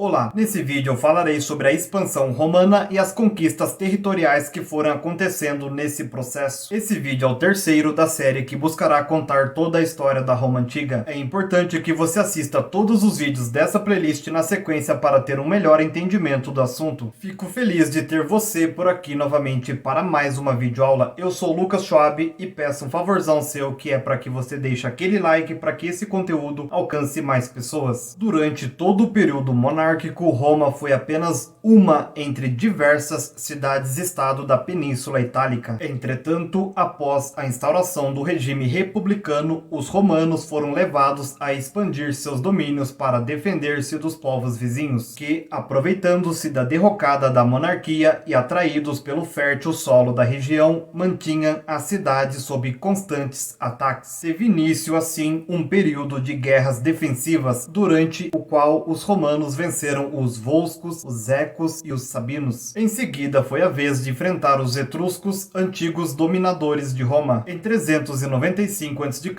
Olá, nesse vídeo eu falarei sobre a expansão romana e as conquistas territoriais que foram acontecendo nesse processo. Esse vídeo é o terceiro da série que buscará contar toda a história da Roma Antiga. É importante que você assista todos os vídeos dessa playlist na sequência para ter um melhor entendimento do assunto. Fico feliz de ter você por aqui novamente para mais uma videoaula. Eu sou o Lucas Schwab e peço um favorzão seu, que é para que você deixe aquele like para que esse conteúdo alcance mais pessoas. Durante todo o período monárquico, Roma foi apenas uma entre diversas cidades-estado da Península Itálica. Entretanto, após a instauração do regime republicano, os romanos foram levados a expandir seus domínios para defender-se dos povos vizinhos, que, aproveitando-se da derrocada da monarquia e atraídos pelo fértil solo da região, mantinham a cidade sob constantes ataques. Teve início, assim, um período de guerras defensivas, durante o qual os romanos venceram os volscos, os ecos e os sabinos. Em seguida, foi a vez de enfrentar os etruscos, antigos dominadores de Roma. Em 395 a.C.,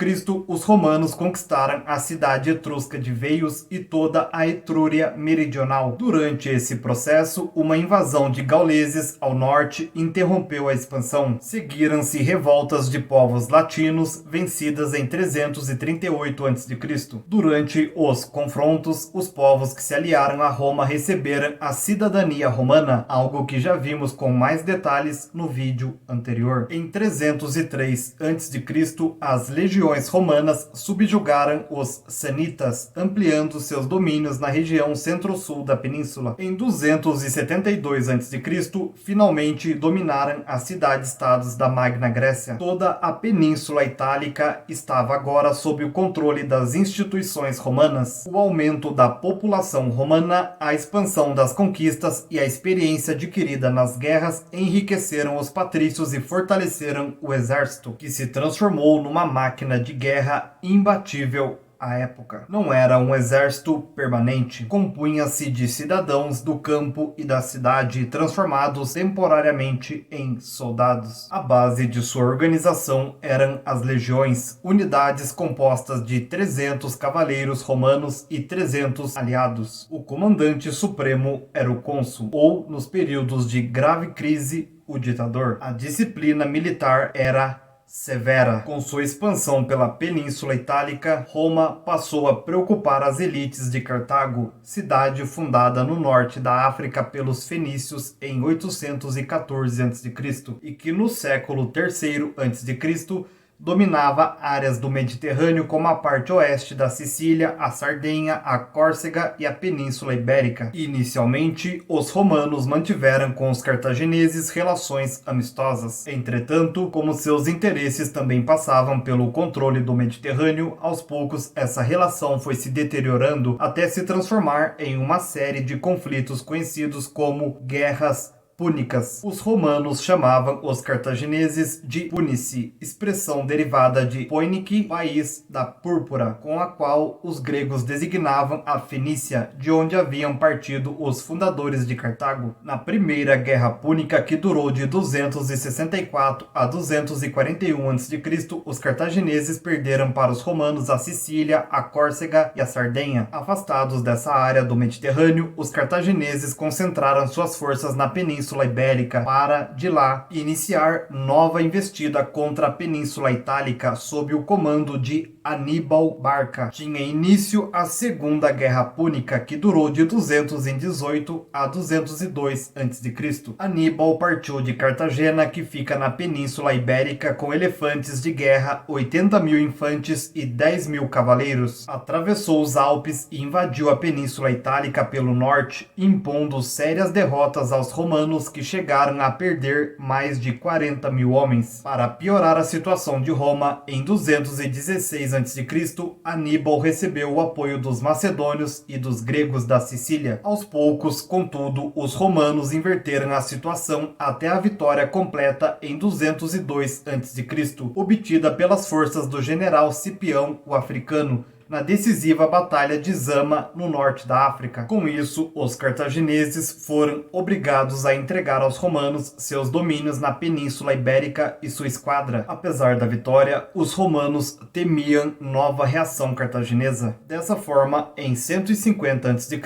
os romanos conquistaram a cidade etrusca de Veios e toda a Etrúria meridional. Durante esse processo, uma invasão de gauleses ao norte interrompeu a expansão. Seguiram-se revoltas de povos latinos, vencidas em 338 a.C. Durante os confrontos, os povos que se aliaram a Roma receberam a cidadania romana, algo que já vimos com mais detalhes no vídeo anterior. Em 303 a.C., as legiões romanas subjugaram os sanitas, ampliando seus domínios na região centro-sul da península. Em 272 a.C., finalmente dominaram as cidades-estados da Magna Grécia. Toda a Península Itálica estava agora sob o controle das instituições romanas. O aumento da população romana, a expansão das conquistas e a experiência adquirida nas guerras enriqueceram os patrícios e fortaleceram o exército, que se transformou numa máquina de guerra imbatível à época. Não era um exército permanente, compunha-se de cidadãos do campo e da cidade transformados temporariamente em soldados. A base de sua organização eram as legiões, unidades compostas de 300 cavaleiros romanos e 300 aliados. O comandante supremo era o cônsul, ou, nos períodos de grave crise, o ditador. A disciplina militar era severa. Com sua expansão pela Península Itálica, Roma passou a preocupar as elites de Cartago, cidade fundada no norte da África pelos fenícios em 814 a.C. e que no século III a.C. dominava áreas do Mediterrâneo como a parte oeste da Sicília, a Sardenha, a Córcega e a Península Ibérica. Inicialmente, os romanos mantiveram com os cartagineses relações amistosas. Entretanto, como seus interesses também passavam pelo controle do Mediterrâneo, aos poucos essa relação foi se deteriorando até se transformar em uma série de conflitos conhecidos como guerras púnicas. Os romanos chamavam os cartagineses de Punici, expressão derivada de Poiniki, país da púrpura, com a qual os gregos designavam a Fenícia, de onde haviam partido os fundadores de Cartago. Na primeira guerra púnica, que durou de 264 a 241 a.C., os cartagineses perderam para os romanos a Sicília, a Córcega e a Sardenha. Afastados dessa área do Mediterrâneo, os cartagineses concentraram suas forças na Península Ibérica para, de lá, iniciar nova investida contra a Península Itálica sob o comando de Aníbal Barca. Tinha início a Segunda Guerra Púnica, que durou de 218 a 202 a.C. Aníbal partiu de Cartagena, que fica na Península Ibérica, com elefantes de guerra, 80.000 infantes e 10.000 cavaleiros. Atravessou os Alpes e invadiu a Península Itálica pelo norte, impondo sérias derrotas aos romanos, que chegaram a perder mais de 40.000 homens. Para piorar a situação de Roma, em 216 a.C., Aníbal recebeu o apoio dos macedônios e dos gregos da Sicília. Aos poucos, contudo, os romanos inverteram a situação até a vitória completa em 202 a.C., obtida pelas forças do general Cipião o Africano, na decisiva Batalha de Zama, no norte da África. Com isso, os cartagineses foram obrigados a entregar aos romanos seus domínios na Península Ibérica e sua esquadra. Apesar da vitória, os romanos temiam nova reação cartaginesa. Dessa forma, em 150 a.C.,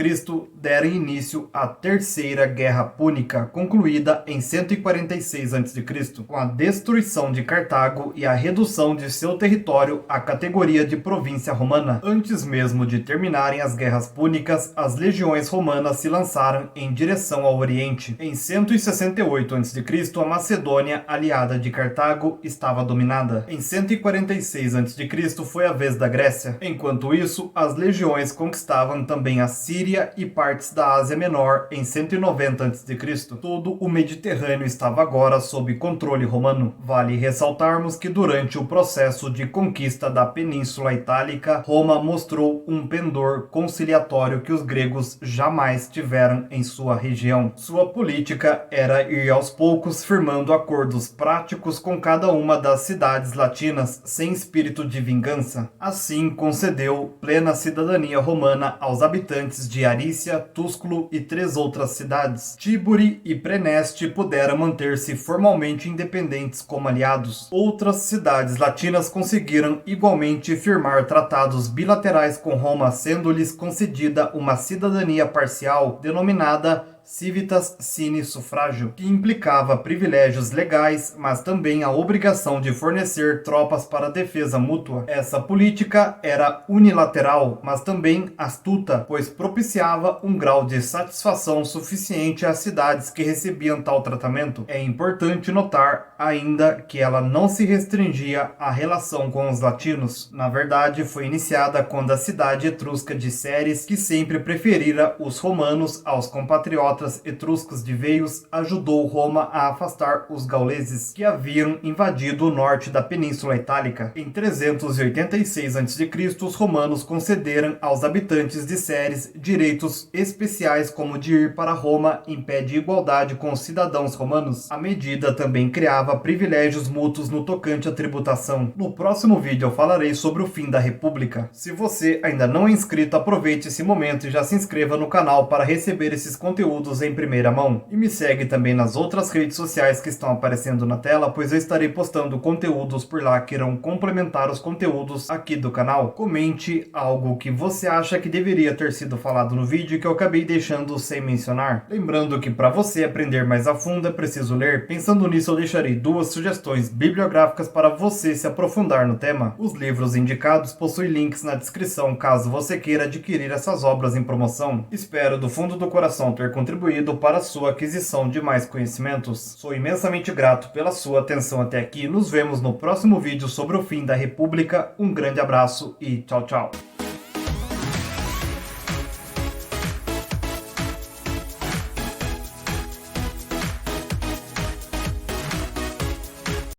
deram início à Terceira Guerra Púnica, concluída em 146 a.C., com a destruição de Cartago e a redução de seu território à categoria de província romana. Antes mesmo de terminarem as guerras púnicas, as legiões romanas se lançaram em direção ao Oriente. Em 168 a.C., a Macedônia, aliada de Cartago, estava dominada. Em 146 a.C. foi a vez da Grécia. Enquanto isso, as legiões conquistavam também a Síria e partes da Ásia Menor em 190 a.C. Todo o Mediterrâneo estava agora sob controle romano. Vale ressaltarmos que durante o processo de conquista da Península Itálica, Roma mostrou um pendor conciliatório que os gregos jamais tiveram em sua região. Sua política era ir aos poucos firmando acordos práticos com cada uma das cidades latinas, sem espírito de vingança. Assim, concedeu plena cidadania romana aos habitantes de Arícia, Túsculo e 3 outras cidades. Tíburi e Preneste puderam manter-se formalmente independentes como aliados. Outras cidades latinas conseguiram igualmente firmar tratados bilaterais com Roma, sendo-lhes concedida uma cidadania parcial denominada civitas sine suffragio, que implicava privilégios legais, mas também a obrigação de fornecer tropas para defesa mútua. Essa política era unilateral, mas também astuta, pois propiciava um grau de satisfação suficiente às cidades que recebiam tal tratamento. É importante notar ainda que ela não se restringia à relação com os latinos. Na verdade, foi iniciada quando a cidade etrusca de Ceres, que sempre preferira os romanos aos compatriotas etruscos de Veios, ajudou Roma a afastar os gauleses, que haviam invadido o norte da Península Itálica. Em 386 a.C., os romanos concederam aos habitantes de Ceres direitos especiais como de ir para Roma em pé de igualdade com os cidadãos romanos. A medida também criava privilégios mútuos no tocante à tributação. No próximo vídeo eu falarei sobre o fim da República. Se você ainda não é inscrito, aproveite esse momento e já se inscreva no canal para receber esses conteúdos em primeira mão. E me segue também nas outras redes sociais que estão aparecendo na tela, pois eu estarei postando conteúdos por lá que irão complementar os conteúdos aqui do canal. Comente algo que você acha que deveria ter sido falado no vídeo e que eu acabei deixando sem mencionar. Lembrando que para você aprender mais a fundo é preciso ler. Pensando nisso, eu deixarei 2 sugestões bibliográficas para você se aprofundar no tema. Os livros indicados possuem links na descrição caso você queira adquirir essas obras em promoção. Espero do fundo do coração ter contribuído para a sua aquisição de mais conhecimentos. Sou imensamente grato pela sua atenção até aqui. Nos vemos no próximo vídeo sobre o fim da República. Um grande abraço e tchau, tchau.